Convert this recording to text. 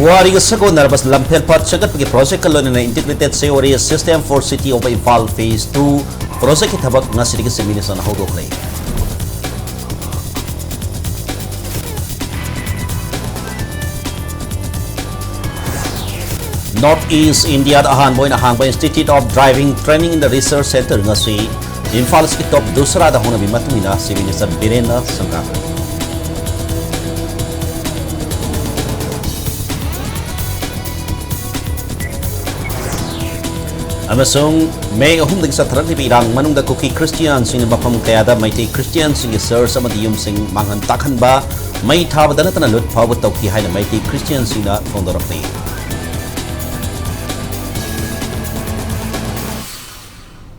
Puwari Sago Narabas Lampel Pat Sagat Pagi Project Kalon na Integrated Sewerage System for City of Impal Phase 2 Project Itabak nga City Seminisan Hodok Lay. Northeast India ahan boy na hang Institute of Driving Training in the Research Center nga si Impal City top dusra da hona bimatungina si Minister Birena Sangaka. Amasong may ahumdag sa tarang ibirang manungda kuki Christian sing bapam kayada may tay Christian sing sir sa madiyum sing manghantakan ba may tabada na tanalut pabot tawki hay na may tay Christian sing na fondorak